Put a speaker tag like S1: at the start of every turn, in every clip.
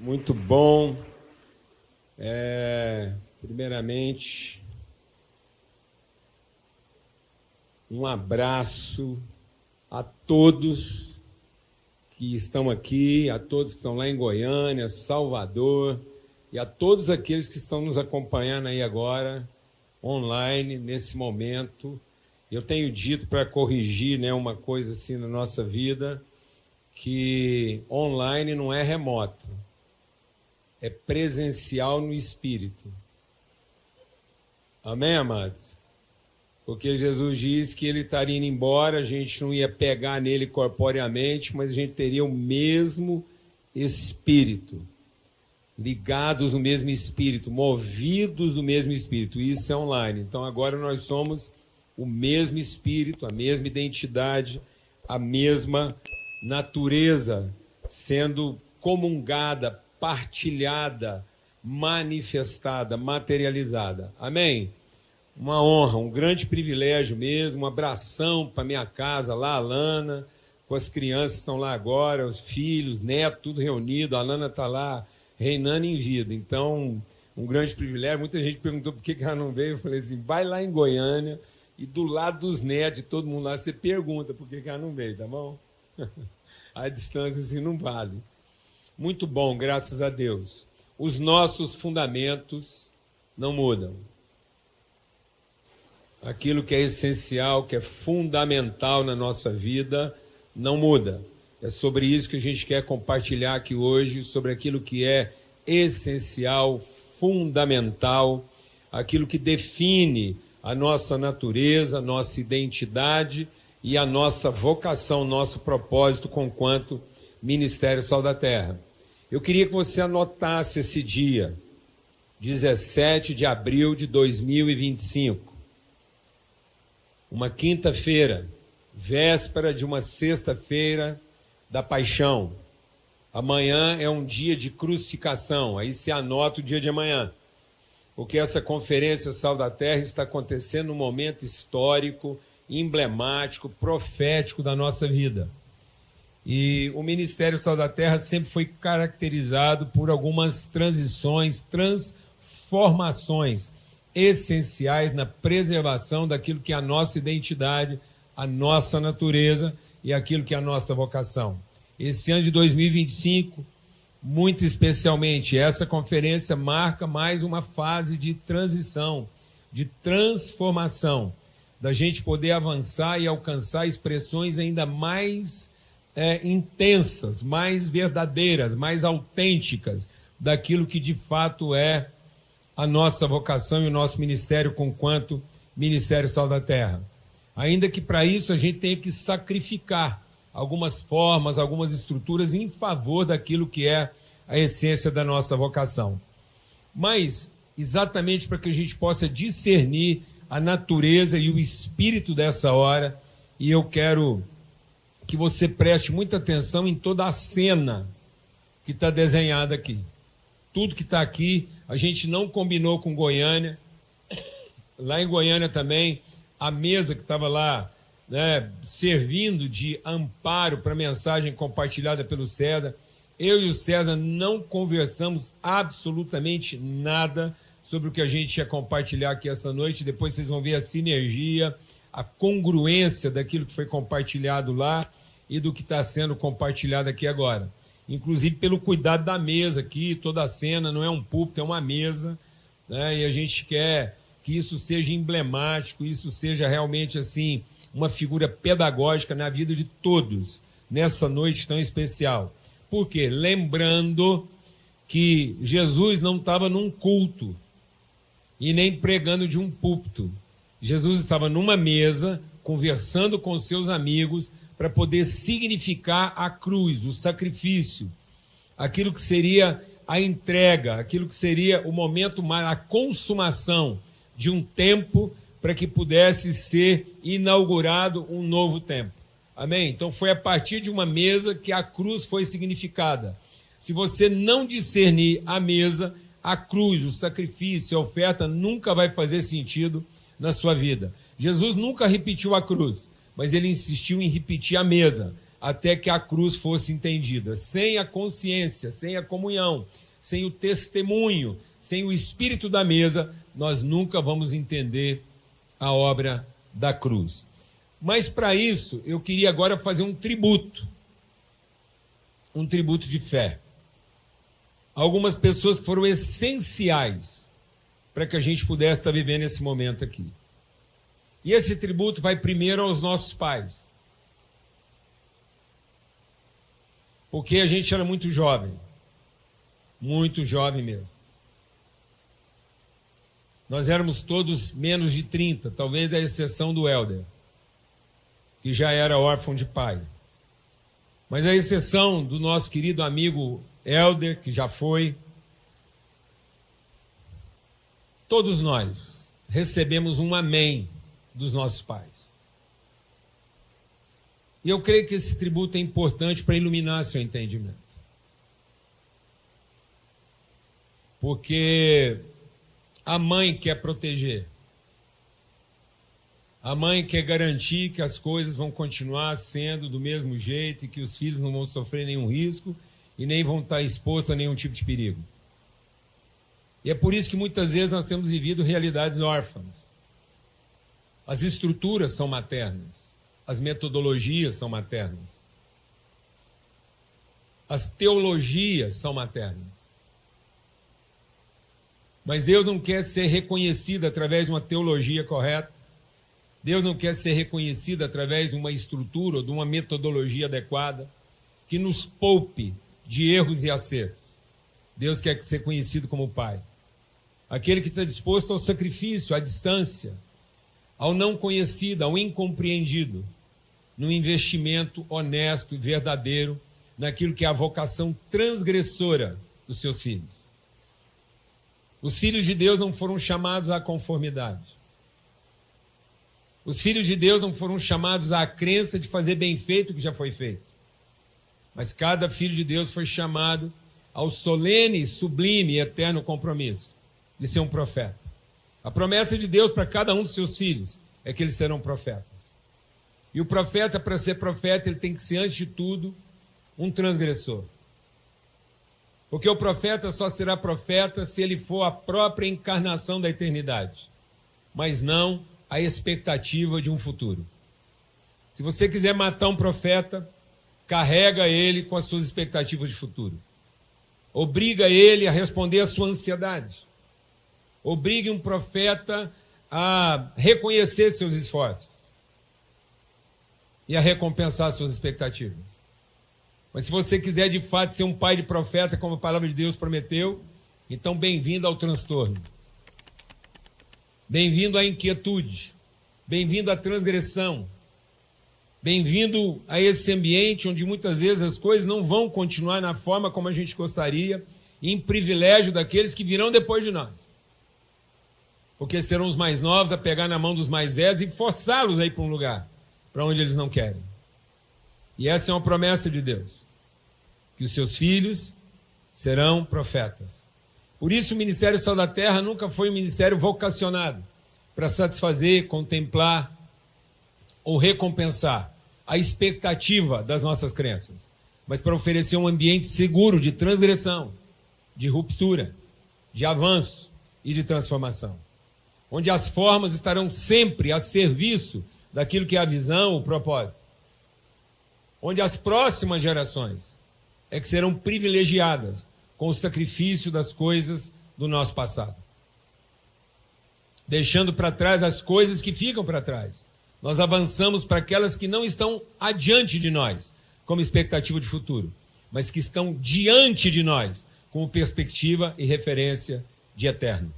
S1: Muito bom. Primeiramente, um abraço a todos que estão aqui, a todos que estão lá em Goiânia, Salvador, e a todos aqueles que estão nos acompanhando aí agora, online, nesse momento. Eu tenho dito para corrigir, uma coisa assim na nossa vida, que online não é remoto, é presencial no espírito. Amém, amados? Porque Jesus disse que ele estaria indo embora, a gente não ia pegar nele corporeamente, mas a gente teria o mesmo espírito, ligados no mesmo espírito, movidos do mesmo espírito. Isso é online. Então agora nós somos o mesmo espírito, a mesma identidade, a mesma natureza sendo comungada, partilhada, manifestada, materializada. Amém? Uma honra, um grande privilégio mesmo, um abração para minha casa lá, a Lana, com as crianças que estão lá agora, os filhos, netos, tudo reunido, a Lana está lá reinando em vida. Então, um grande privilégio. Muita gente perguntou por que ela não veio, eu falei assim, vai lá em Goiânia e do lado dos netos, de todo mundo lá, você pergunta por que ela não veio, tá bom? A distância assim não vale. Muito bom, graças a Deus. Os nossos fundamentos não mudam. Aquilo que é essencial, que é fundamental na nossa vida, não muda. É sobre isso que a gente quer compartilhar aqui hoje, sobre aquilo que é essencial, fundamental, aquilo que define a nossa natureza, a nossa identidade e a nossa vocação, nosso propósito conquanto Ministério Sal da Terra. Eu queria que você anotasse esse dia, 17 de abril de 2025, uma quinta-feira, véspera de uma sexta-feira da Paixão. Amanhã é um dia de crucificação, aí se anota o dia de amanhã, porque essa conferência Sal da Terra está acontecendo num momento histórico, emblemático, profético da nossa vida. E o Ministério Sal da Terra sempre foi caracterizado por algumas transições, transformações essenciais na preservação daquilo que é a nossa identidade, a nossa natureza e aquilo que é a nossa vocação. Esse ano de 2025, muito especialmente, essa conferência marca mais uma fase de transição, de transformação, da gente poder avançar e alcançar expressões ainda mais intensas, mais verdadeiras, mais autênticas daquilo que de fato é a nossa vocação e o nosso ministério conquanto Ministério Sal da Terra. Ainda que para isso a gente tenha que sacrificar algumas formas, algumas estruturas em favor daquilo que é a essência da nossa vocação. Mas, exatamente para que a gente possa discernir a natureza e o espírito dessa hora, e eu quero que você preste muita atenção em toda a cena que está desenhada aqui. Tudo que está aqui, a gente não combinou com Goiânia. Lá em Goiânia também, a mesa que estava lá, servindo de amparo para a mensagem compartilhada pelo César, eu e o César não conversamos absolutamente nada sobre o que a gente ia compartilhar aqui essa noite. Depois vocês vão ver a sinergia, a congruência daquilo que foi compartilhado lá e do que está sendo compartilhado aqui agora. Inclusive pelo cuidado da mesa aqui, toda a cena, não é um púlpito, é uma mesa, e a gente quer que isso seja emblemático, isso seja realmente assim uma figura pedagógica na vida de todos, nessa noite tão especial. Por quê? Lembrando que Jesus não estava num culto e nem pregando de um púlpito. Jesus estava numa mesa, conversando com seus amigos, para poder significar a cruz, o sacrifício, aquilo que seria a entrega, aquilo que seria o momento, a consumação de um tempo para que pudesse ser inaugurado um novo tempo. Amém? Então foi a partir de uma mesa que a cruz foi significada. Se você não discernir a mesa, a cruz, o sacrifício, a oferta nunca vai fazer sentido na sua vida. Jesus nunca repetiu a cruz, mas ele insistiu em repetir a mesa. até que a cruz fosse entendida. Sem a consciência, sem a comunhão, sem o testemunho, sem o espírito da mesa, nós nunca vamos entender a obra da cruz. Mas para isso, eu queria agora fazer um tributo de fé. Algumas pessoas que foram essenciais para que a gente pudesse estar vivendo esse momento aqui. E esse tributo vai primeiro aos nossos pais. Porque a gente era muito jovem mesmo. Nós éramos todos menos de 30, talvez a exceção do Helder, que já era órfão de pai. Mas a exceção do nosso querido amigo Helder, que já foi, todos nós recebemos um amém dos nossos pais. E eu creio que esse tributo é importante para iluminar seu entendimento. Porque a mãe quer proteger. A mãe quer garantir que as coisas vão continuar sendo do mesmo jeito e que os filhos não vão sofrer nenhum risco e nem vão estar expostos a nenhum tipo de perigo. E é por isso que muitas vezes nós temos vivido realidades órfãs. As estruturas são maternas. As metodologias são maternas. As teologias são maternas. Mas Deus não quer ser reconhecido através de uma teologia correta. Deus não quer ser reconhecido através de uma estrutura ou de uma metodologia adequada que nos poupe de erros e acertos. Deus quer ser conhecido como Pai. Aquele que está disposto ao sacrifício, à distância, ao não conhecido, ao incompreendido, num investimento honesto e verdadeiro naquilo que é a vocação transgressora dos seus filhos. Os filhos de Deus não foram chamados à conformidade. Os filhos de Deus não foram chamados à crença de fazer bem feito o que já foi feito. Mas cada filho de Deus foi chamado ao solene, sublime e eterno compromisso de ser um profeta. A promessa de Deus para cada um dos seus filhos é que eles serão profetas. E o profeta, para ser profeta, ele tem que ser, antes de tudo, um transgressor. Porque o profeta só será profeta se ele for a própria encarnação da eternidade, mas não a expectativa de um futuro. Se você quiser matar um profeta, carrega ele com as suas expectativas de futuro. Obriga ele a responder à sua ansiedade. Obrigue um profeta a reconhecer seus esforços e a recompensar suas expectativas. Mas se você quiser de fato ser um pai de profeta, como a palavra de Deus prometeu, então bem-vindo ao transtorno. Bem-vindo à inquietude. Bem-vindo à transgressão. Bem-vindo a esse ambiente onde muitas vezes as coisas não vão continuar na forma como a gente gostaria, e em privilégio daqueles que virão depois de nós. Porque serão os mais novos a pegar na mão dos mais velhos e forçá-los a ir para um lugar para onde eles não querem. E essa é uma promessa de Deus, que os seus filhos serão profetas. Por isso o Ministério Sal da Terra nunca foi um ministério vocacionado para satisfazer, contemplar ou recompensar a expectativa das nossas crenças, mas para oferecer um ambiente seguro de transgressão, de ruptura, de avanço e de transformação, onde as formas estarão sempre a serviço daquilo que é a visão, o propósito, onde as próximas gerações é que serão privilegiadas com o sacrifício das coisas do nosso passado, deixando para trás as coisas que ficam para trás. Nós avançamos para aquelas que não estão adiante de nós, como expectativa de futuro, mas que estão diante de nós, como perspectiva e referência de eterno.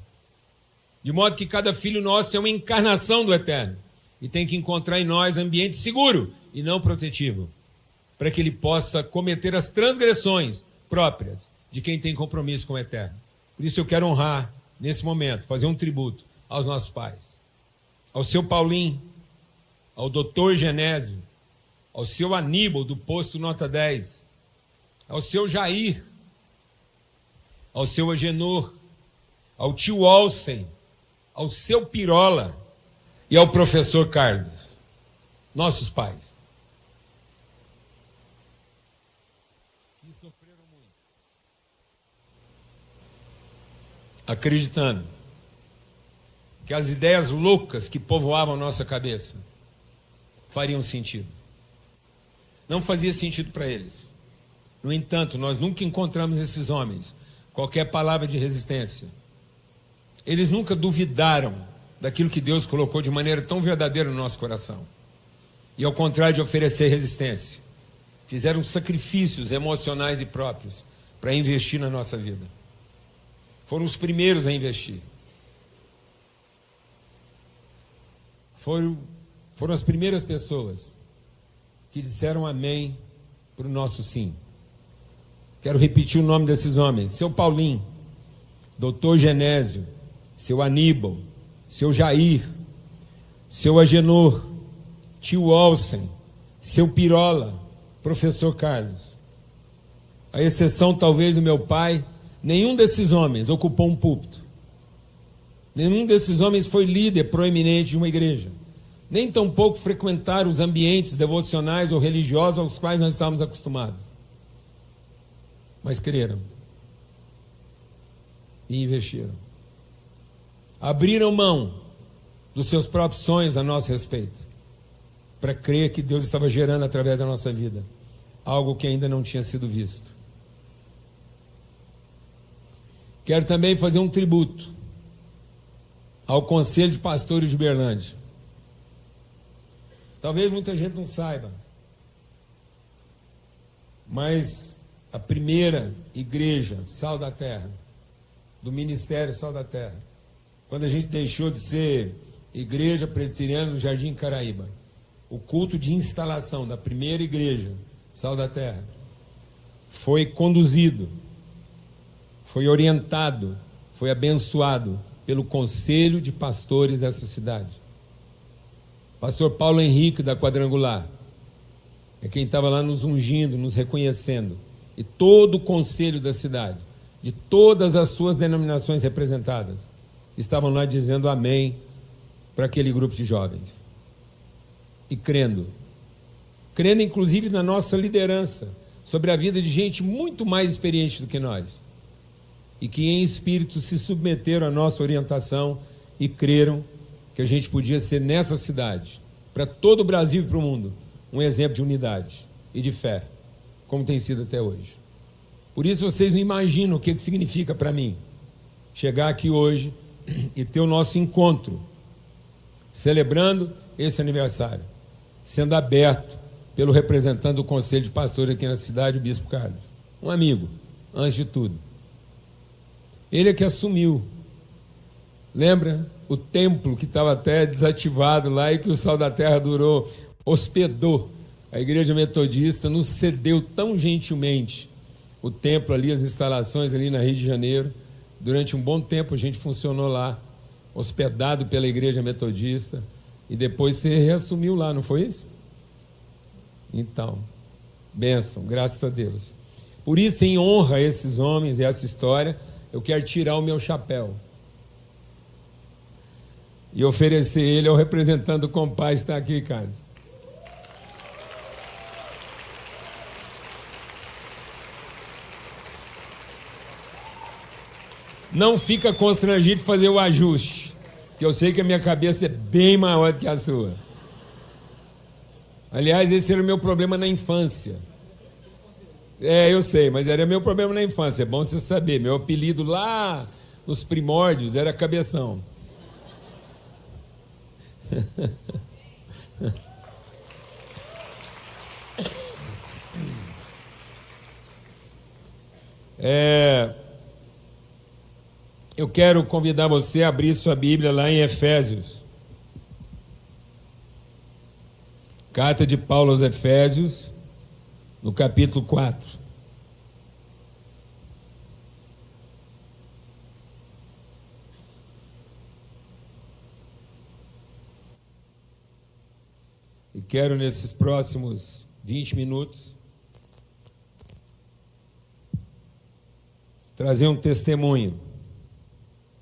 S1: De modo que cada filho nosso é uma encarnação do eterno e tem que encontrar em nós ambiente seguro e não protetivo, para que ele possa cometer as transgressões próprias de quem tem compromisso com o eterno. Por isso eu quero honrar, nesse momento, fazer um tributo aos nossos pais, ao seu Paulinho, ao doutor Genésio, ao seu Aníbal, do posto Nota 10, ao seu Jair, ao seu Agenor, ao tio Olsen, ao seu Pirola e ao professor Carlos, nossos pais. acreditando que as ideias loucas que povoavam a nossa cabeça fariam sentido. Não fazia sentido para eles. No entanto, nós nunca encontramos nesses homens qualquer palavra de resistência. Eles nunca duvidaram daquilo que Deus colocou de maneira tão verdadeira no nosso coração. E ao contrário de oferecer resistência, fizeram sacrifícios emocionais e próprios para investir na nossa vida. Foram os primeiros a investir. Foram as primeiras pessoas que disseram amém para o nosso sim. Quero repetir o nome desses homens: seu Paulinho, doutor Genésio, seu Aníbal, seu Jair, seu Agenor, tio Olsen, seu Pirola, professor Carlos. À exceção talvez do meu pai, nenhum desses homens ocupou um púlpito. Nenhum desses homens foi líder proeminente de uma igreja. Nem tampouco frequentaram os ambientes devocionais ou religiosos aos quais nós estávamos acostumados. Mas creram. E investiram. Abriram mão dos seus próprios sonhos a nosso respeito, para crer que Deus estava gerando através da nossa vida algo que ainda não tinha sido visto. Quero também fazer um tributo ao Conselho de Pastores de Uberlândia. Talvez muita gente não saiba, mas a primeira igreja Sal da Terra, do Ministério Sal da Terra, quando a gente deixou de ser igreja presbiteriana do Jardim Caraíba, o culto de instalação da primeira igreja Sal da Terra foi conduzido, foi orientado, foi abençoado pelo Conselho de Pastores dessa cidade. Pastor Paulo Henrique, da Quadrangular, é quem estava lá nos ungindo, nos reconhecendo. E todo o conselho da cidade, de todas as suas denominações representadas, estavam lá dizendo amém para aquele grupo de jovens. E crendo inclusive na nossa liderança, sobre a vida de gente muito mais experiente do que nós, e que em espírito se submeteram à nossa orientação e creram que a gente podia ser nessa cidade, para todo o Brasil e para o mundo, um exemplo de unidade e de fé, como tem sido até hoje. Por isso vocês não imaginam o que significa para mim chegar aqui hoje e ter o nosso encontro, celebrando esse aniversário, sendo aberto pelo representante do Conselho de Pastores aqui na cidade, o Bispo Carlos, um amigo, antes de tudo. Ele é que assumiu. Lembra? O templo que estava até desativado lá e que o Sal da Terra hospedou. A igreja metodista nos cedeu tão gentilmente o templo ali, as instalações ali na Rio de Janeiro. Durante um bom tempo a gente funcionou lá, hospedado pela igreja metodista, e depois você reassumiu lá, não foi isso? Então, bênção, graças a Deus. Por isso, em honra a esses homens e essa história, eu quero tirar o meu chapéu e oferecer ele ao representante do Compaz que está aqui, Carlos. Não fica constrangido de fazer o ajuste, que eu sei que a minha cabeça é bem maior do que a sua. Aliás, esse era o meu problema na infância. Eu sei, mas era meu problema na infância, é bom você saber. Meu apelido lá nos primórdios era Cabeção. Eu quero convidar você a abrir sua Bíblia lá em Efésios. Carta de Paulo aos Efésios, no capítulo 4. E quero, nesses próximos 20 minutos, trazer um testemunho.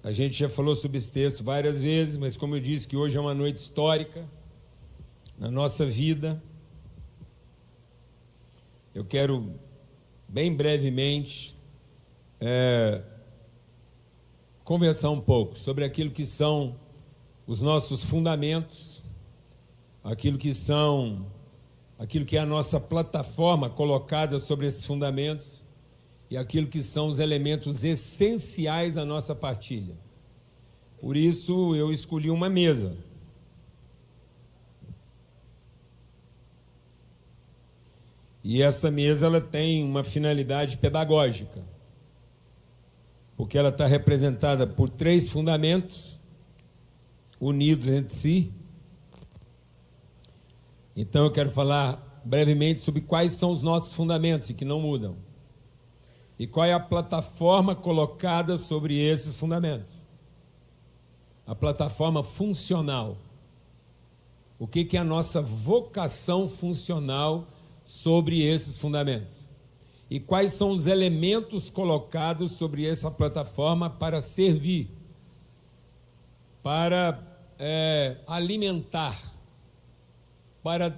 S1: A gente já falou sobre esse texto várias vezes, mas como eu disse que hoje é uma noite histórica na nossa vida, eu quero, conversar um pouco sobre aquilo que são os nossos fundamentos, aquilo que é a nossa plataforma colocada sobre esses fundamentos e aquilo que são os elementos essenciais da nossa partilha. Por isso eu escolhi uma mesa. E essa mesa ela tem uma finalidade pedagógica, porque ela está representada por 3 fundamentos unidos entre si. Então eu quero falar brevemente sobre quais são os nossos fundamentos e que não mudam. E qual é a plataforma colocada sobre esses fundamentos. A plataforma funcional. O que é a nossa vocação funcional sobre esses fundamentos? E quais são os elementos colocados sobre essa plataforma para servir, para alimentar, para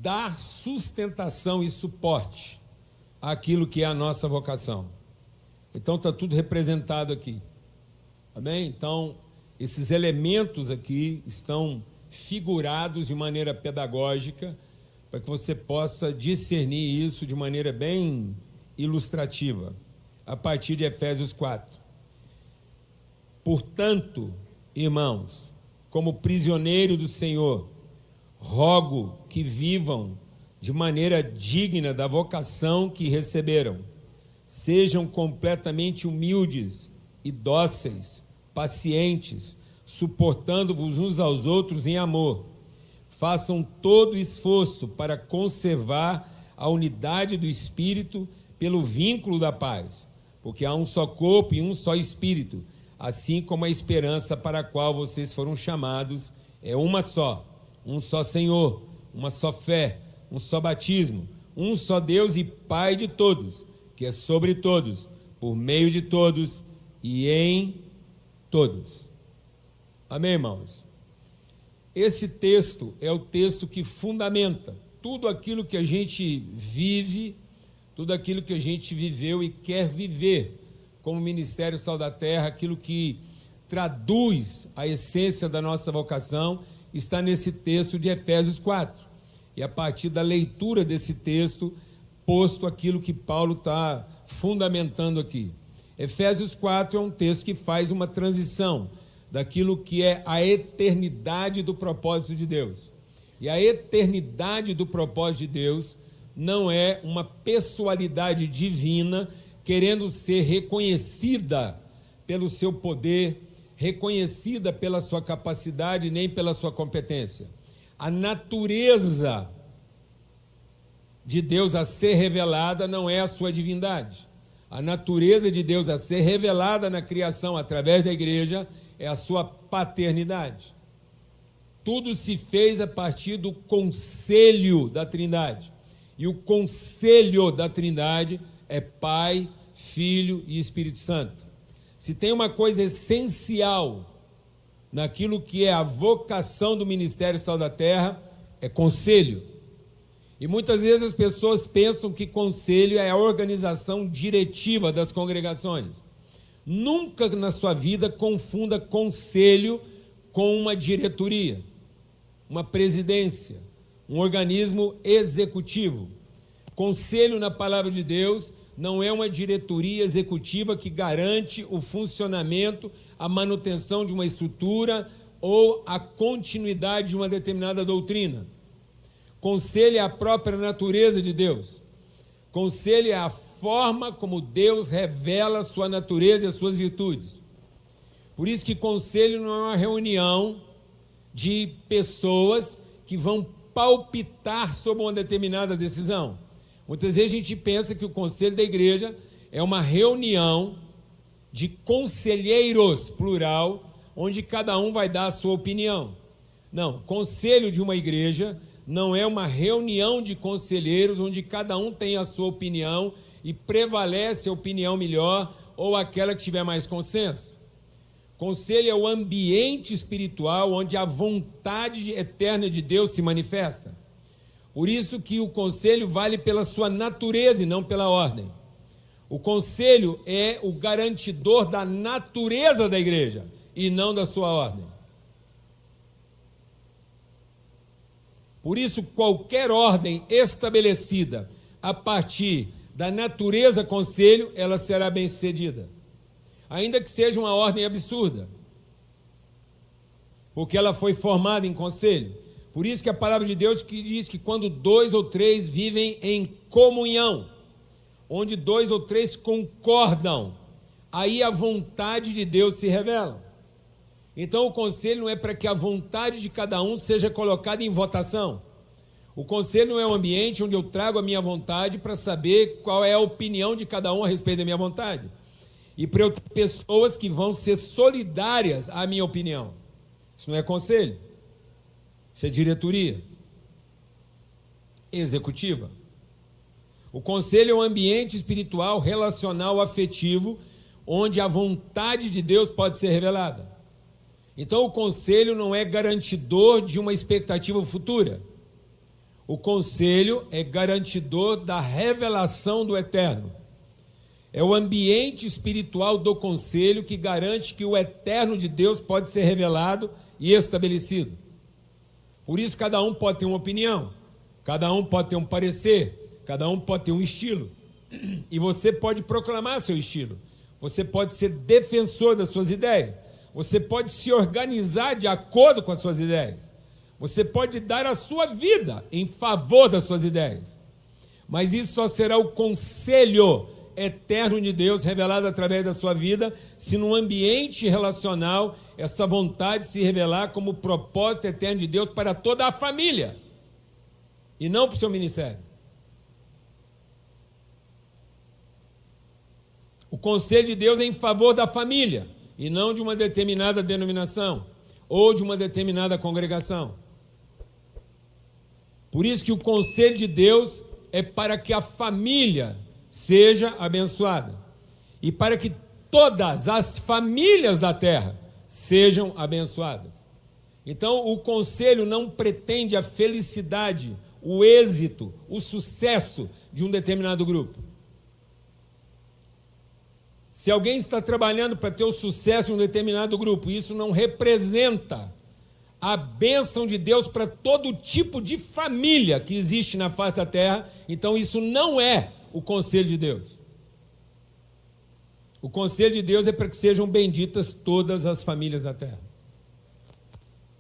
S1: dar sustentação e suporte àquilo que é a nossa vocação. Então está tudo representado aqui. Amém? Então, esses elementos aqui estão figurados de maneira pedagógica para que você possa discernir isso de maneira bem ilustrativa, a partir de Efésios 4. Portanto, irmãos, como prisioneiro do Senhor, rogo que vivam de maneira digna da vocação que receberam. Sejam completamente humildes e dóceis, pacientes, suportando-vos uns aos outros em amor. Façam todo esforço para conservar a unidade do Espírito pelo vínculo da paz, porque há um só corpo e um só Espírito, assim como a esperança para a qual vocês foram chamados é uma só, um só Senhor, uma só fé, um só batismo, um só Deus e Pai de todos, que é sobre todos, por meio de todos e em todos. Amém, irmãos? Esse texto é o texto que fundamenta tudo aquilo que a gente vive, tudo aquilo que a gente viveu e quer viver como Ministério Sal da Terra, aquilo que traduz a essência da nossa vocação, está nesse texto de Efésios 4. E a partir da leitura desse texto, posto aquilo que Paulo está fundamentando aqui. Efésios 4 é um texto que faz uma transição daquilo que é a eternidade do propósito de Deus. E a eternidade do propósito de Deus não é uma pessoalidade divina querendo ser reconhecida pelo seu poder, reconhecida pela sua capacidade, nem pela sua competência. A natureza de Deus a ser revelada não é a sua divindade. A natureza de Deus a ser revelada na criação através da igreja é a sua paternidade. Tudo se fez a partir do conselho da Trindade. E o conselho da Trindade é Pai, Filho e Espírito Santo. Se tem uma coisa essencial naquilo que é a vocação do Ministério Sal da Terra, é conselho. E muitas vezes as pessoas pensam que conselho é a organização diretiva das congregações. Nunca na sua vida confunda conselho com uma diretoria, uma presidência, um organismo executivo. Conselho na palavra de Deus não é uma diretoria executiva que garante o funcionamento, a manutenção de uma estrutura ou a continuidade de uma determinada doutrina. Conselho é a própria natureza de Deus. Conselho é a forma como Deus revela a sua natureza e as suas virtudes. Por isso que conselho não é uma reunião de pessoas que vão palpitar sobre uma determinada decisão. Muitas vezes a gente pensa que o conselho da igreja é uma reunião de conselheiros, plural, onde cada um vai dar a sua opinião. Não, conselho de uma igreja não é uma reunião de conselheiros onde cada um tem a sua opinião e prevalece a opinião melhor ou aquela que tiver mais consenso. Conselho é o ambiente espiritual onde a vontade eterna de Deus se manifesta. Por isso que o conselho vale pela sua natureza e não pela ordem. O conselho é o garantidor da natureza da igreja e não da sua ordem. Por isso, qualquer ordem estabelecida a partir da natureza conselho, ela será bem-sucedida. Ainda que seja uma ordem absurda, porque ela foi formada em conselho. Por isso que a palavra de Deus que diz que quando 2 ou 3 vivem em comunhão, onde 2 ou 3 concordam, aí a vontade de Deus se revela. Então o conselho não é para que a vontade de cada um seja colocada em votação. O conselho não é um ambiente onde eu trago a minha vontade para saber qual é a opinião de cada um a respeito da minha vontade. E para eu ter pessoas que vão ser solidárias à minha opinião. Isso não é conselho. Isso é diretoria executiva. O conselho é um ambiente espiritual, relacional, afetivo, onde a vontade de Deus pode ser revelada. Então o conselho não é garantidor de uma expectativa futura. O conselho é garantidor da revelação do eterno. É o ambiente espiritual do conselho que garante que o eterno de Deus pode ser revelado e estabelecido. Por isso cada um pode ter uma opinião, cada um pode ter um parecer, cada um pode ter um estilo. E você pode proclamar seu estilo. Você pode ser defensor das suas ideias. Você pode se organizar de acordo com as suas ideias. Você pode dar a sua vida em favor das suas ideias. Mas isso só será o conselho eterno de Deus revelado através da sua vida, se num ambiente relacional essa vontade se revelar como o propósito eterno de Deus para toda a família e não para o seu ministério. O conselho de Deus é em favor da família e não de uma determinada denominação ou de uma determinada congregação. Por isso que o conselho de Deus é para que a família seja abençoada e para que todas as famílias da terra sejam abençoadas. Então, o conselho não pretende a felicidade, o êxito, o sucesso de um determinado grupo. Se alguém está trabalhando para ter o sucesso de um determinado grupo, isso não representa a bênção de Deus para todo tipo de família que existe na face da terra, então isso não é o conselho de Deus. O conselho de Deus é para que sejam benditas todas as famílias da terra.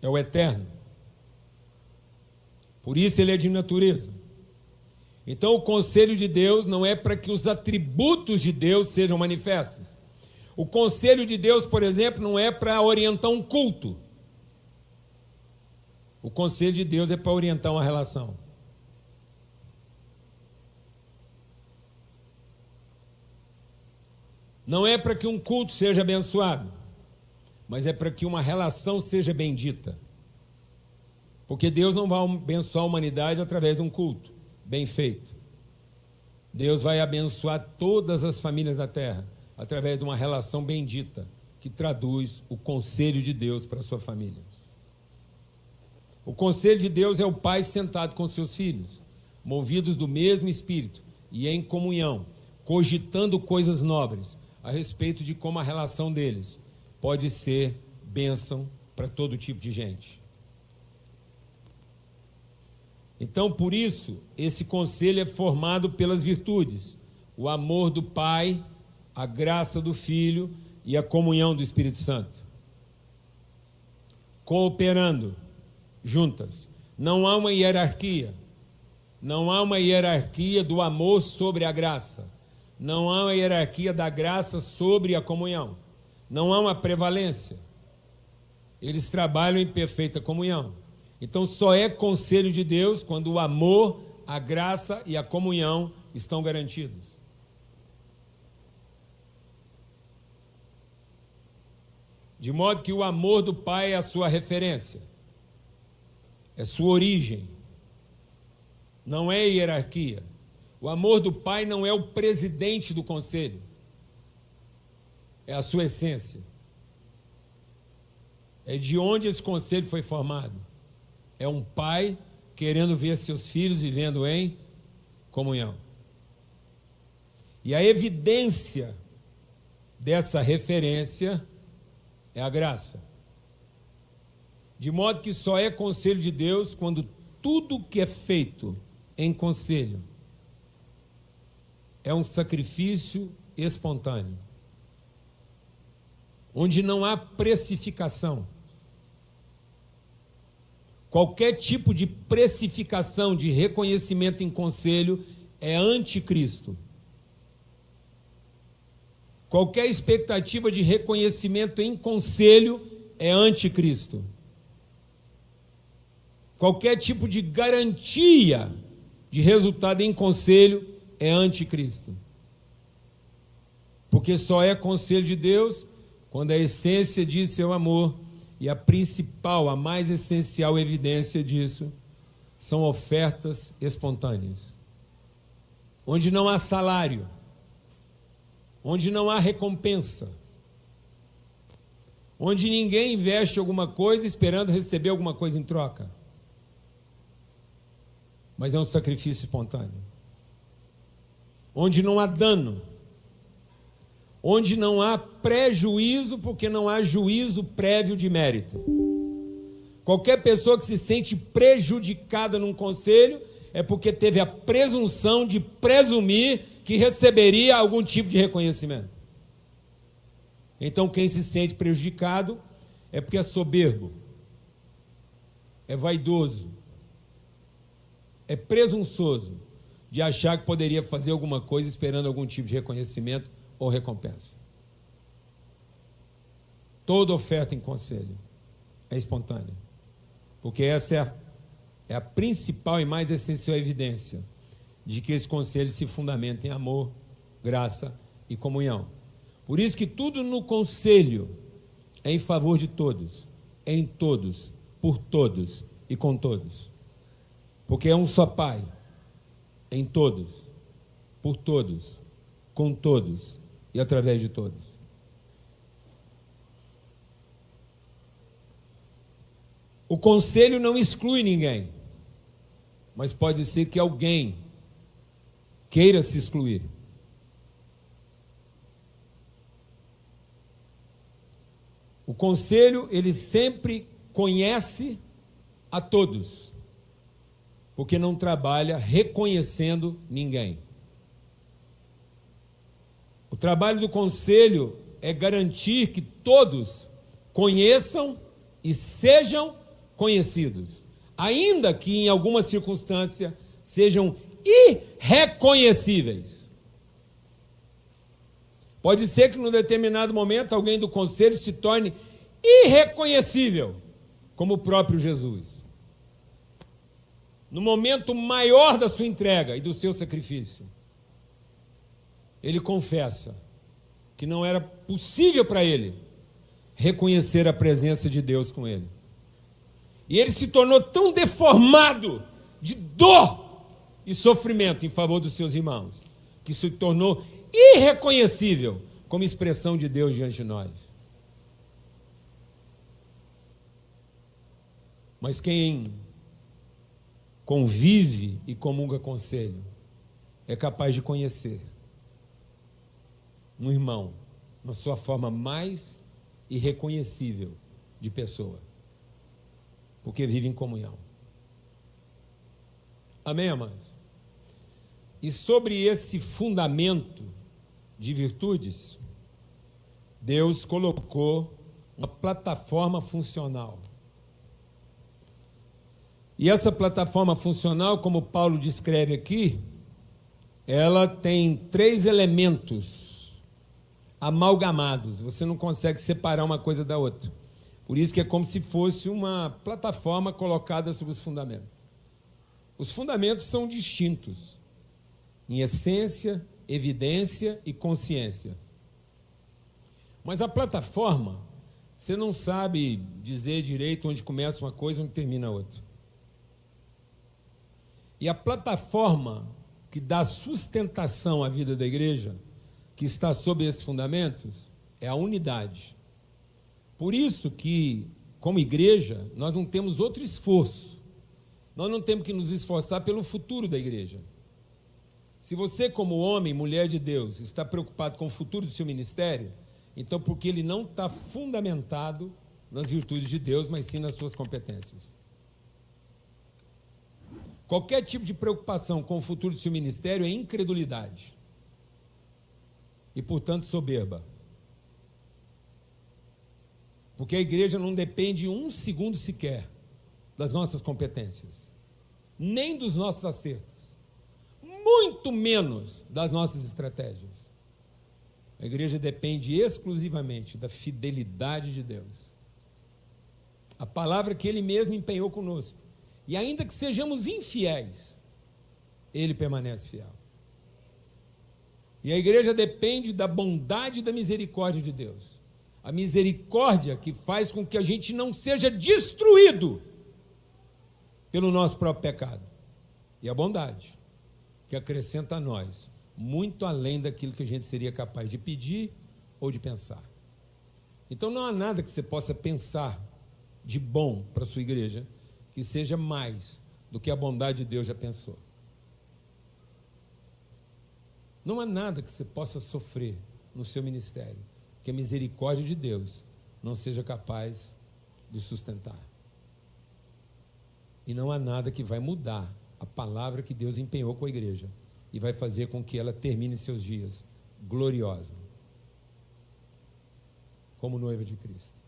S1: É o eterno. Por isso ele é de natureza. Então o conselho de Deus não é para que os atributos de Deus sejam manifestos. O conselho de Deus, por exemplo, não é para orientar um culto. O conselho de Deus é para orientar uma relação. Não é para que um culto seja abençoado, mas é para que uma relação seja bendita. Porque Deus não vai abençoar a humanidade através de um culto bem feito. Deus vai abençoar todas as famílias da terra através de uma relação bendita que traduz o conselho de Deus para a sua família. O conselho de Deus é o pai sentado com seus filhos, movidos do mesmo espírito e em comunhão, cogitando coisas nobres a respeito de como a relação deles pode ser bênção para todo tipo de gente. Então, por isso, esse conselho é formado pelas virtudes: o amor do Pai, a graça do Filho e a comunhão do Espírito Santo. Cooperando juntas. Não há uma hierarquia. Não há uma hierarquia do amor sobre a graça. Não há uma hierarquia da graça sobre a comunhão. Não há uma prevalência. Eles trabalham em perfeita comunhão. Então só é conselho de Deus quando o amor, a graça e a comunhão estão garantidos. De modo que o amor do Pai é a sua referência, é sua origem, não é hierarquia. O amor do Pai não é o presidente do conselho, é a sua essência. É de onde esse conselho foi formado. É um pai querendo ver seus filhos vivendo em comunhão. E a evidência dessa referência é a graça. De modo que só é conselho de Deus quando tudo que é feito em conselho é um sacrifício espontâneo, onde não há precificação. Qualquer tipo de precificação, de reconhecimento em conselho é anticristo. Qualquer expectativa de reconhecimento em conselho é anticristo. Qualquer tipo de garantia de resultado em conselho é anticristo. Porque só é conselho de Deus quando a essência de seu amor e a principal, a mais essencial evidência disso são ofertas espontâneas. Onde não há salário, onde não há recompensa, onde ninguém investe alguma coisa esperando receber alguma coisa em troca. Mas é um sacrifício espontâneo. Onde não há dano, onde não há prejuízo, porque não há juízo prévio de mérito. Qualquer pessoa que se sente prejudicada num conselho é porque teve a presunção de presumir que receberia algum tipo de reconhecimento. Então, quem se sente prejudicado é porque é soberbo, é vaidoso, é presunçoso de achar que poderia fazer alguma coisa esperando algum tipo de reconhecimento ou recompensa. Toda oferta em conselho é espontânea, porque essa é a principal e mais essencial evidência de que esse conselho se fundamenta em amor, graça e comunhão. Por isso que tudo no conselho é em favor de todos, em todos, por todos e com todos. Porque é um só Pai, em todos, por todos, com todos e através de todos. O conselho não exclui ninguém, mas pode ser que alguém queira se excluir. O conselho, ele sempre conhece a todos, porque não trabalha reconhecendo ninguém. O trabalho do conselho é garantir que todos conheçam e sejam conhecidos, ainda que em alguma circunstância sejam irreconhecíveis. Pode ser que num determinado momento alguém do conselho se torne irreconhecível, como o próprio Jesus. No momento maior da sua entrega e do seu sacrifício, ele confessa que não era possível para ele reconhecer a presença de Deus com ele. E ele se tornou tão deformado de dor e sofrimento em favor dos seus irmãos, que se tornou irreconhecível como expressão de Deus diante de nós. Mas quem convive e comunga conselho é capaz de conhecer um irmão na sua forma mais irreconhecível de pessoa, porque vive em comunhão. Amém, amados? E sobre esse fundamento de virtudes, Deus colocou uma plataforma funcional. E essa plataforma funcional, como Paulo descreve aqui, ela tem 3 elementos amalgamados. Você não consegue separar uma coisa da outra. Por isso que é como se fosse uma plataforma colocada sobre os fundamentos. Os fundamentos são distintos em essência, evidência e consciência. Mas a plataforma, você não sabe dizer direito onde começa uma coisa e onde termina a outra. E a plataforma que dá sustentação à vida da igreja, que está sob esses fundamentos, é a unidade. Por isso que, como igreja, nós não temos outro esforço. Nós não temos que nos esforçar pelo futuro da igreja. Se você, como homem, mulher de Deus, está preocupado com o futuro do seu ministério, então porque ele não está fundamentado nas virtudes de Deus, mas sim nas suas competências. Qualquer tipo de preocupação com o futuro do seu ministério é incredulidade e, portanto, soberba. Porque a igreja não depende um segundo sequer das nossas competências, nem dos nossos acertos, muito menos das nossas estratégias. A igreja depende exclusivamente da fidelidade de Deus. A palavra que Ele mesmo empenhou conosco. E ainda que sejamos infiéis, Ele permanece fiel. E a igreja depende da bondade e da misericórdia de Deus. A misericórdia que faz com que a gente não seja destruído pelo nosso próprio pecado. E a bondade que acrescenta a nós muito além daquilo que a gente seria capaz de pedir ou de pensar. Então não há nada que você possa pensar de bom para a sua igreja que seja mais do que a bondade de Deus já pensou. Não há nada que você possa sofrer no seu ministério que a misericórdia de Deus não seja capaz de sustentar. E não há nada que vai mudar a palavra que Deus empenhou com a igreja e vai fazer com que ela termine seus dias gloriosa, como noiva de Cristo.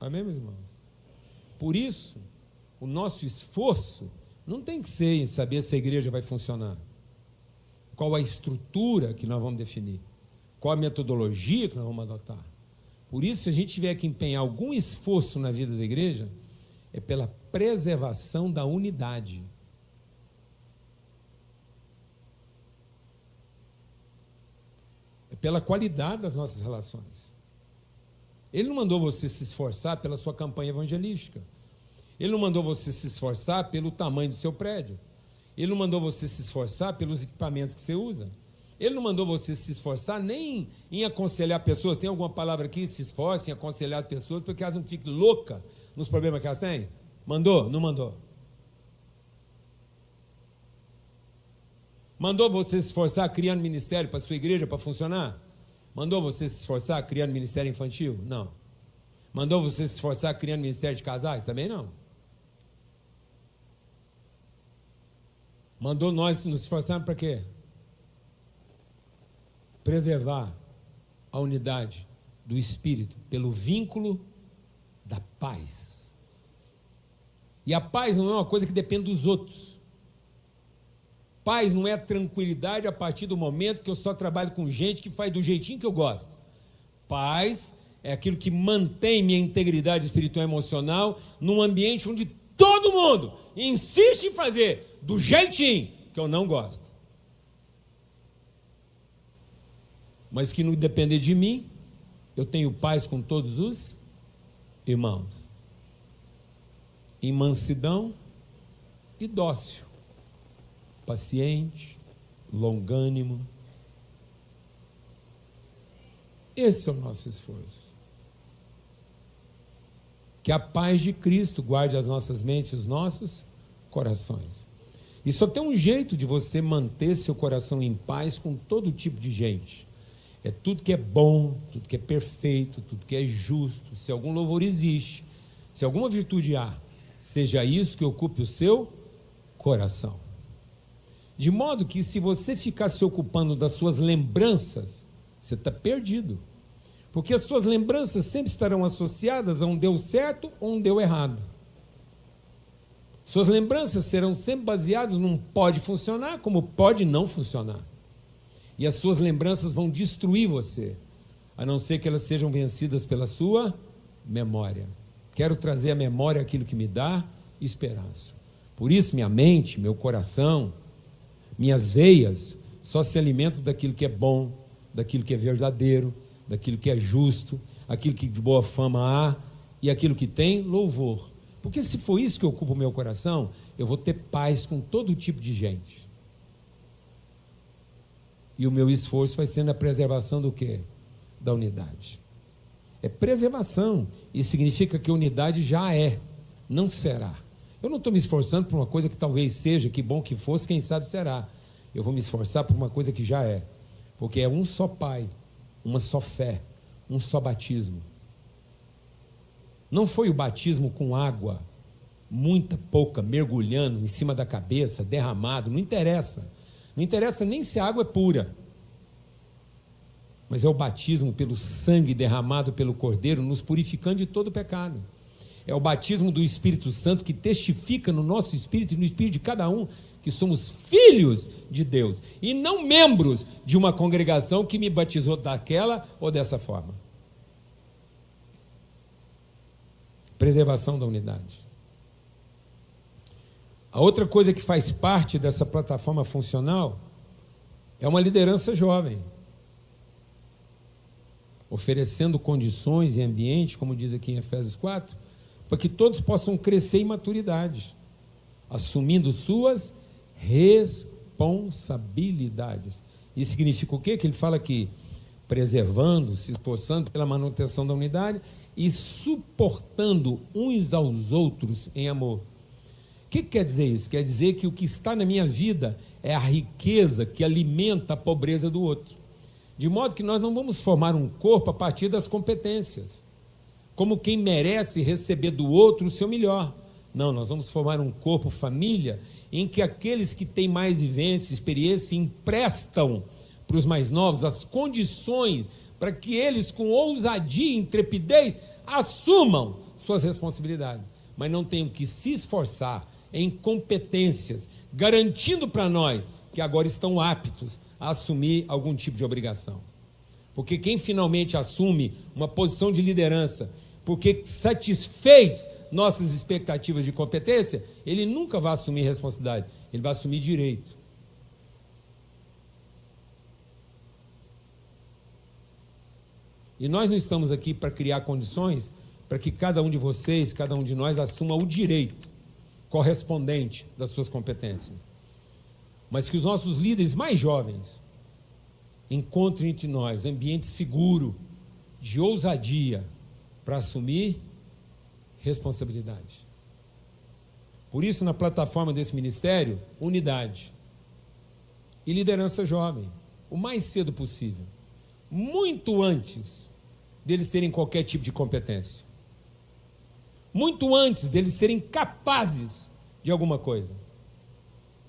S1: Amém, meus irmãos? Por isso, o nosso esforço não tem que ser em saber se a igreja vai funcionar, qual a estrutura que nós vamos definir, qual a metodologia que nós vamos adotar. Por isso, se a gente tiver que empenhar algum esforço na vida da igreja, é pela preservação da unidade. É pela qualidade das nossas relações. Ele não mandou você se esforçar pela sua campanha evangelística. Ele não mandou você se esforçar pelo tamanho do seu prédio. Ele não mandou você se esforçar pelos equipamentos que você usa. Ele não mandou você se esforçar nem em aconselhar pessoas. Tem alguma palavra aqui? Se esforce em aconselhar pessoas para que elas não fiquem loucas nos problemas que elas têm? Mandou? Não mandou? Mandou você se esforçar criando ministério para a sua igreja para funcionar? Mandou você se esforçar criando ministério infantil? Não. Mandou você se esforçar criando ministério de casais? Também não. Mandou nós nos esforçarmos para quê? Preservar a unidade do Espírito pelo vínculo da paz. E a paz não é uma coisa que depende dos outros. Paz não é tranquilidade a partir do momento que eu só trabalho com gente que faz do jeitinho que eu gosto. Paz é aquilo que mantém minha integridade espiritual e emocional num ambiente onde todo mundo insiste em fazer do jeitinho que eu não gosto. Mas que não depender de mim, eu tenho paz com todos os irmãos. Em mansidão e dócil, paciente, longânimo. Esse é o nosso esforço. Que a paz de Cristo guarde as nossas mentes e os nossos corações. E só tem um jeito de você manter seu coração em paz com todo tipo de gente. É tudo que é bom, tudo que é perfeito, tudo que é justo. Se algum louvor existe, se alguma virtude há, seja isso que ocupe o seu coração. De modo que se você ficar se ocupando das suas lembranças, você está perdido. Porque as suas lembranças sempre estarão associadas a um deu certo ou um deu errado. Suas lembranças serão sempre baseadas num pode funcionar como pode não funcionar. E as suas lembranças vão destruir você, a não ser que elas sejam vencidas pela sua memória. Quero trazer à memória aquilo que me dá esperança. Por isso minha mente, meu coração, minhas veias só se alimentam daquilo que é bom, daquilo que é verdadeiro, daquilo que é justo, aquilo que de boa fama há e aquilo que tem louvor. Porque se for isso que ocupa o meu coração, eu vou ter paz com todo tipo de gente. E o meu esforço vai ser na preservação do quê? Da unidade. É preservação. Isso significa que a unidade já é, não será. Eu não estou me esforçando por uma coisa que talvez seja, que bom que fosse, quem sabe será. eu vou me esforçar por uma coisa que já é. Porque é um só Pai, uma só fé, um só batismo. Não foi o batismo com água, muita, pouca, mergulhando em cima da cabeça, derramado, não interessa. Não interessa nem se a água é pura. Mas é o batismo pelo sangue derramado pelo Cordeiro, nos purificando de todo pecado. É o batismo do Espírito Santo que testifica no nosso espírito e no espírito de cada um que somos filhos de Deus e não membros de uma congregação que me batizou daquela ou dessa forma. Preservação da unidade. A outra coisa que faz parte dessa plataforma funcional é uma liderança jovem, oferecendo condições e ambiente, como diz aqui em Efésios 4, para que todos possam crescer em maturidade, assumindo suas responsabilidades. Isso significa o quê? Que ele fala aqui, preservando, se esforçando pela manutenção da unidade e suportando uns aos outros em amor. O que quer dizer isso? Quer dizer que o que está na minha vida é a riqueza que alimenta a pobreza do outro. De modo que nós não vamos formar um corpo a partir das competências, como quem merece receber do outro o seu melhor. Não, nós vamos formar um corpo, família, em que aqueles que têm mais vivência, experiência, emprestam para os mais novos as condições para que eles, com ousadia e intrepidez, assumam suas responsabilidades, mas não tenham que se esforçar em competências, garantindo para nós que agora estão aptos a assumir algum tipo de obrigação. Porque quem finalmente assume uma posição de liderança, porque satisfez nossas expectativas de competência, ele nunca vai assumir responsabilidade, ele vai assumir direito. E nós não estamos aqui para criar condições para que cada um de vocês, cada um de nós assuma o direito correspondente das suas competências, mas que os nossos líderes mais jovens encontrem entre nós ambiente seguro, de ousadia, para assumir responsabilidade. Por isso, na plataforma desse ministério, unidade e liderança jovem, o mais cedo possível, muito antes deles terem qualquer tipo de competência, muito antes deles serem capazes de alguma coisa,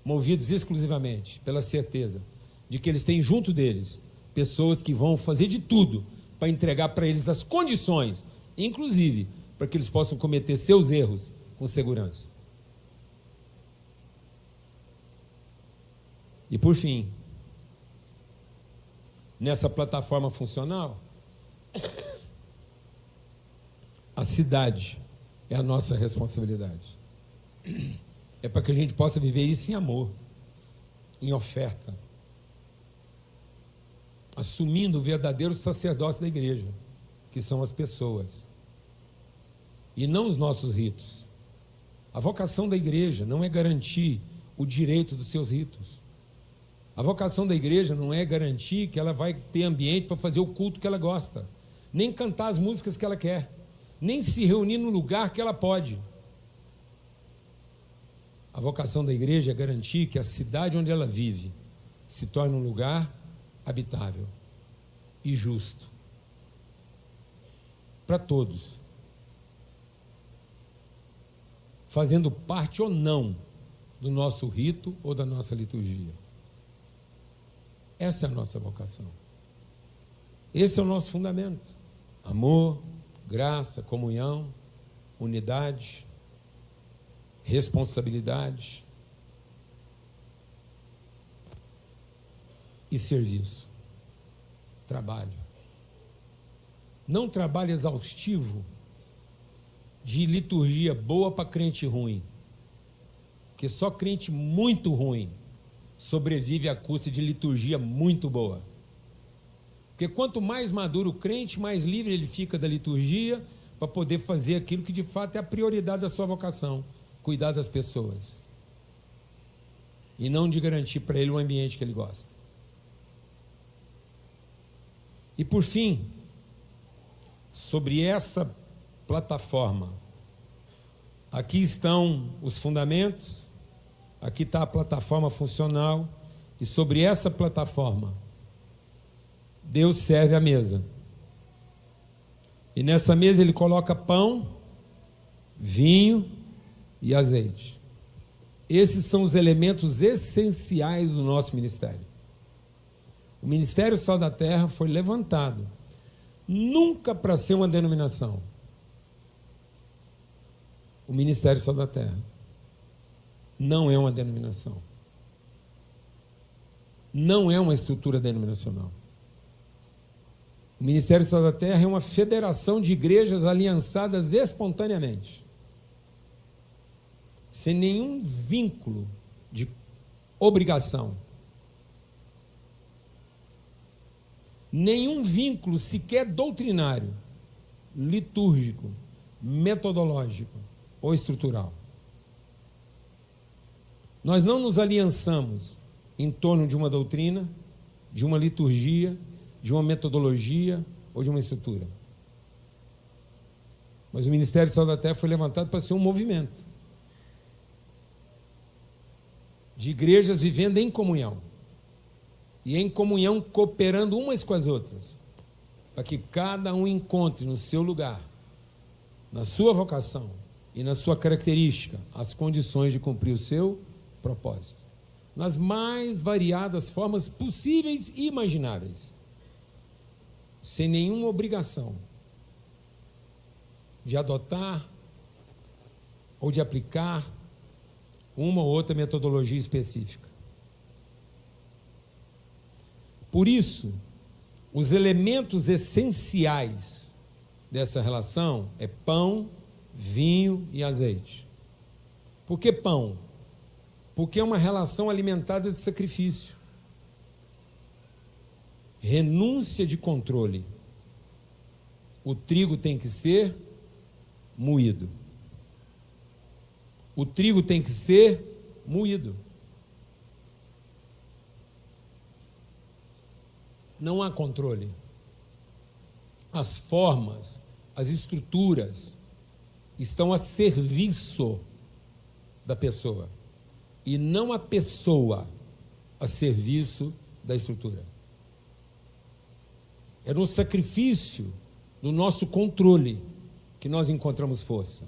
S1: movidos exclusivamente pela certeza de que eles têm junto deles pessoas que vão fazer de tudo para entregar para eles as condições, inclusive para que eles possam cometer seus erros com segurança. E por fim, nessa plataforma funcional, a cidade é a nossa responsabilidade. É para que a gente possa viver isso em amor, em oferta, assumindo o verdadeiro sacerdócio da igreja, que são as pessoas, e não os nossos ritos. A vocação da igreja não é garantir o direito dos seus ritos. A vocação da igreja não é garantir que ela vai ter ambiente para fazer o culto que ela gosta, nem cantar as músicas que ela quer, nem se reunir no lugar que ela pode. A vocação da igreja é garantir que a cidade onde ela vive se torne um lugar habitável e justo para todos, fazendo parte ou não do nosso rito ou da nossa liturgia. Essa é a nossa vocação. Esse é o nosso fundamento. Amor, graça, comunhão, unidade, responsabilidade e serviço. Trabalho. Não trabalho exaustivo de liturgia boa para crente ruim, porque só crente muito ruim sobrevive à custa de liturgia muito boa. Porque quanto mais maduro o crente, mais livre ele fica da liturgia para poder fazer aquilo que de fato é a prioridade da sua vocação, cuidar das pessoas, e não de garantir para ele o ambiente que ele gosta. E por fim, sobre essa plataforma, aqui estão os fundamentos, aqui está a plataforma funcional, E sobre essa plataforma, Deus serve a mesa. E nessa mesa ele coloca pão, vinho e azeite. Esses são os elementos essenciais do nosso ministério. O Ministério Sal da Terra foi levantado nunca para ser uma denominação. O Ministério Sal da Terra não é uma denominação. Não é uma estrutura denominacional. O Ministério Sal da Terra é uma federação de igrejas aliançadas espontaneamente, sem nenhum vínculo de obrigação, nenhum vínculo sequer doutrinário, litúrgico, metodológico ou estrutural. Nós não nos aliançamos em torno de uma doutrina, de uma liturgia, de uma metodologia ou de uma estrutura. Mas o Ministério Sal da Terra foi levantado para ser um movimento de igrejas vivendo em comunhão, e em comunhão cooperando umas com as outras, para que cada um encontre no seu lugar, na sua vocação e na sua característica, as condições de cumprir o seu propósito, nas mais variadas formas possíveis e imagináveis, sem nenhuma obrigação de adotar ou de aplicar uma ou outra metodologia específica. Por isso, os elementos essenciais dessa relação é pão, vinho e azeite. Por que pão? Porque é uma relação alimentada de sacrifício, renúncia de controle. O trigo tem que ser moído. O trigo tem que ser moído. Não há controle. As formas, as estruturas estão a serviço da pessoa, e não a pessoa a serviço da estrutura. É no sacrifício do nosso controle que nós encontramos força.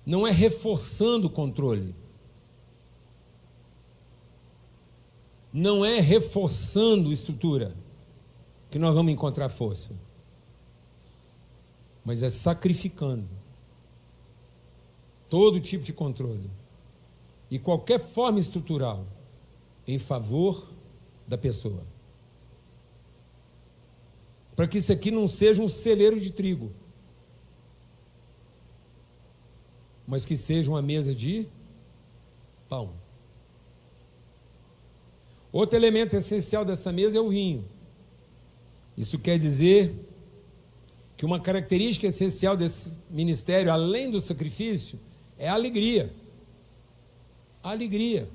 S1: Não é reforçando o controle. Não é reforçando estrutura que nós vamos encontrar força, mas é sacrificando todo tipo de controle e qualquer forma estrutural em favor da pessoa, para que isso aqui não seja um celeiro de trigo, mas que seja uma mesa de pão. Outro elemento essencial dessa mesa é o vinho. Isso quer dizer que uma característica essencial desse ministério, além do sacrifício, é a alegria. A alegria.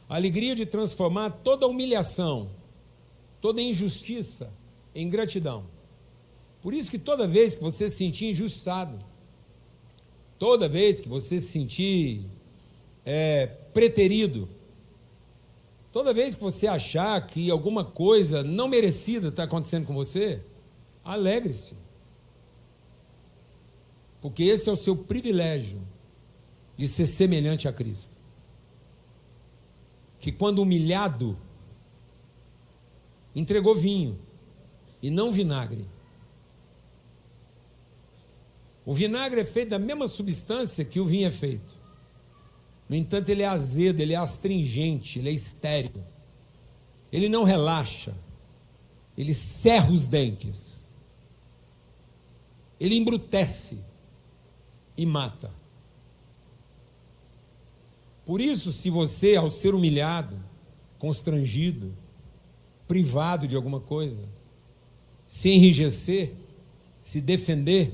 S1: A alegria de transformar toda humilhação, toda injustiça em gratidão. Por isso que toda vez que você se sentir injustiçado, toda vez que você se sentir preterido, toda vez que você achar que alguma coisa não merecida está acontecendo com você, alegre-se. Porque esse é o seu privilégio de ser semelhante a Cristo. Que quando humilhado, entregou vinho e não vinagre. O vinagre é feito da mesma substância que o vinho é feito. No entanto, ele é azedo, ele é astringente, ele é estéril. Ele não relaxa. Ele cerra os dentes. Ele embrutece e mata. Por isso, se você, ao ser humilhado, constrangido, privado de alguma coisa, se enrijecer, se defender,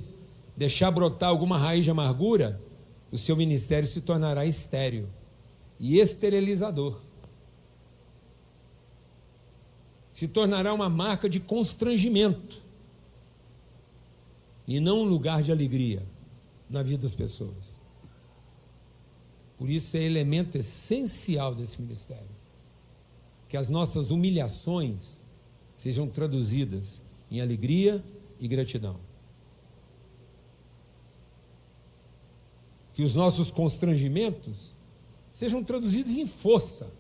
S1: deixar brotar alguma raiz de amargura, o seu ministério se tornará estéril e esterilizador. Se tornará uma marca de constrangimento e não um lugar de alegria na vida das pessoas. Por isso é elemento essencial desse ministério. Que as nossas humilhações sejam traduzidas em alegria e gratidão. Que os nossos constrangimentos sejam traduzidos em força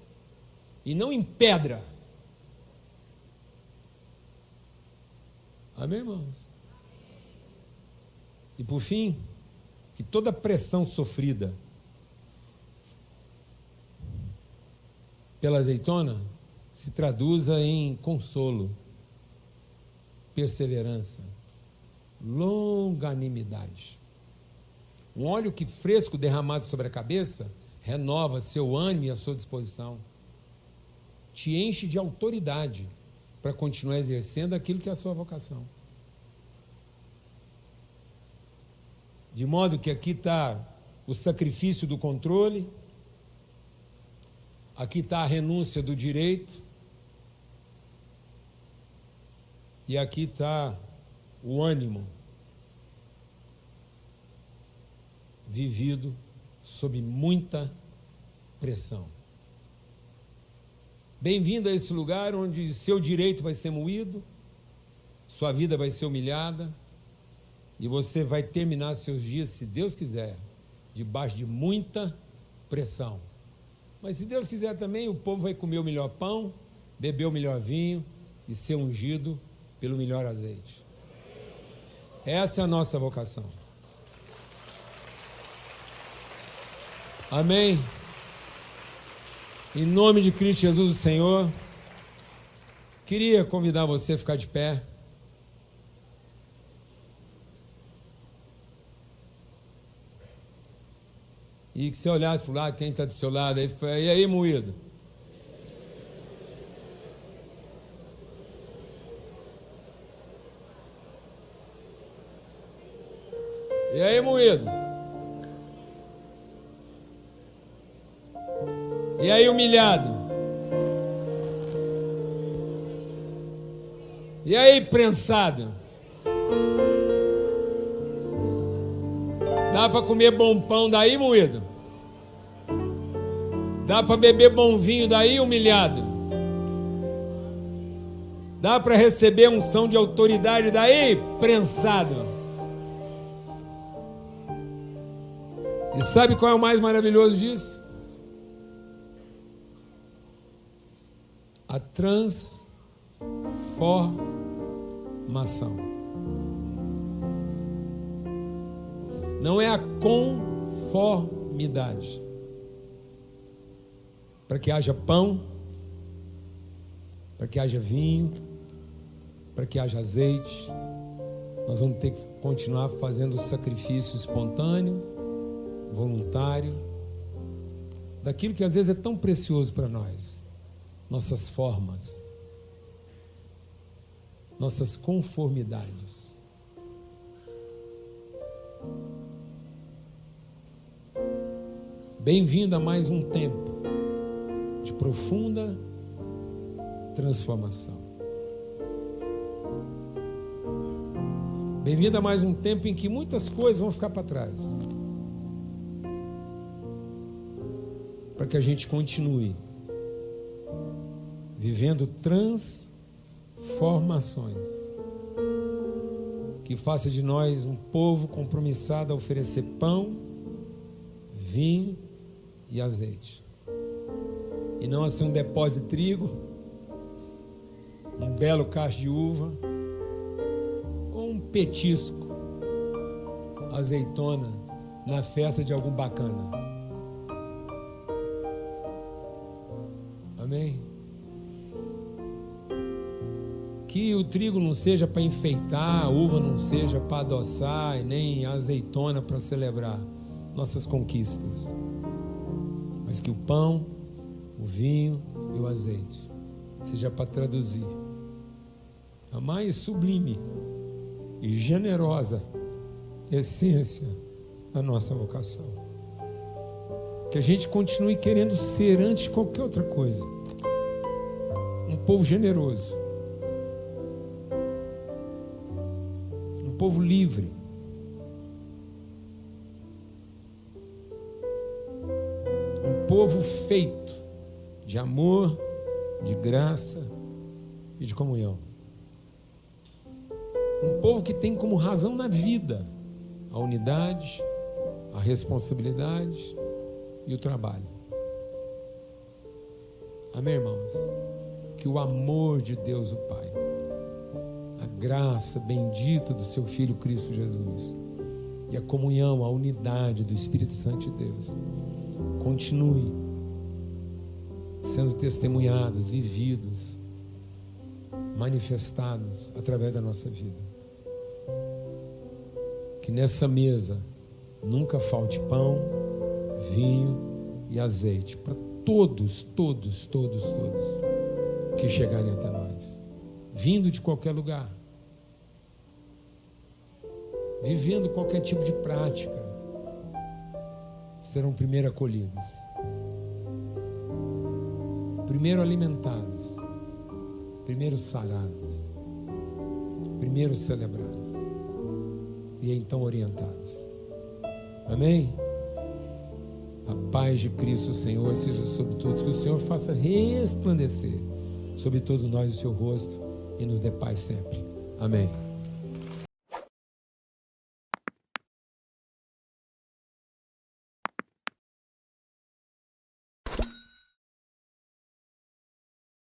S1: e não em pedra. Amém, irmãos? E por fim, que toda pressão sofrida pela azeitona se traduza em consolo, perseverança, longanimidade. Um óleo que fresco derramado sobre a cabeça renova seu ânimo e a sua disposição. Te enche de autoridade para continuar exercendo aquilo que é a sua vocação. De modo que aqui está o sacrifício do controle, aqui está a renúncia do direito, e aqui está o ânimo vivido sob muita pressão. Bem-vindo a esse lugar onde seu direito vai ser moído, sua vida vai ser humilhada, e você vai terminar seus dias, se Deus quiser, debaixo de muita pressão. Mas se Deus quiser também, o povo vai comer o melhor pão, beber o melhor vinho e ser ungido pelo melhor azeite. Essa é a nossa vocação. Amém? Em nome de Cristo Jesus, o Senhor, queria convidar você a ficar de pé. E que você olhasse para o lado, quem está do seu lado, aí, e aí, moído? E aí, moído? E aí, humilhado? E aí, prensado? Dá para comer bom pão daí, moído? Dá para beber bom vinho daí, humilhado? Dá para receber unção de autoridade daí, prensado? E sabe qual é o mais maravilhoso disso? A transformação. Não é a conformidade. Para que haja pão, para que haja vinho, para que haja azeite, nós vamos ter que continuar fazendo o sacrifício espontâneo, voluntário, daquilo que às vezes é tão precioso para nós, nossas formas, nossas conformidades. Bem-vindo a mais um tempo de profunda transformação. Bem-vindo a mais um tempo em que muitas coisas vão ficar para trás, para que a gente continue vivendo transformações, que faça de nós um povo compromissado a oferecer pão, vinho e azeite, e não a ser um depósito de trigo, um belo cacho de uva, ou um petisco, azeitona, na festa de algum bacana. Amém? Que o trigo não seja para enfeitar, a uva não seja para adoçar, e nem a azeitona para celebrar nossas conquistas, mas que o pão, o vinho e o azeite seja para traduzir a mais sublime e generosa essência da nossa vocação. Que a gente continue querendo ser, antes de qualquer outra coisa, um povo generoso, um povo livre, povo feito de amor, de graça e de comunhão. Um povo que tem como razão na vida a unidade, a responsabilidade e o trabalho. Amém, irmãos? Que o amor de Deus o Pai, a graça bendita do seu Filho Cristo Jesus e a comunhão, a unidade do Espírito Santo de Deus continue sendo testemunhados, vividos, manifestados através da nossa vida. Que nessa mesa nunca falte pão, vinho e azeite para todos que chegarem até nós, vindo de qualquer lugar, vivendo qualquer tipo de prática, serão primeiro acolhidos, primeiro alimentados, primeiro sarados, primeiro celebrados e então orientados. Amém? A paz de Cristo, o Senhor, seja sobre todos. Que o Senhor faça resplandecer sobre todos nós o seu rosto e nos dê paz sempre. Amém.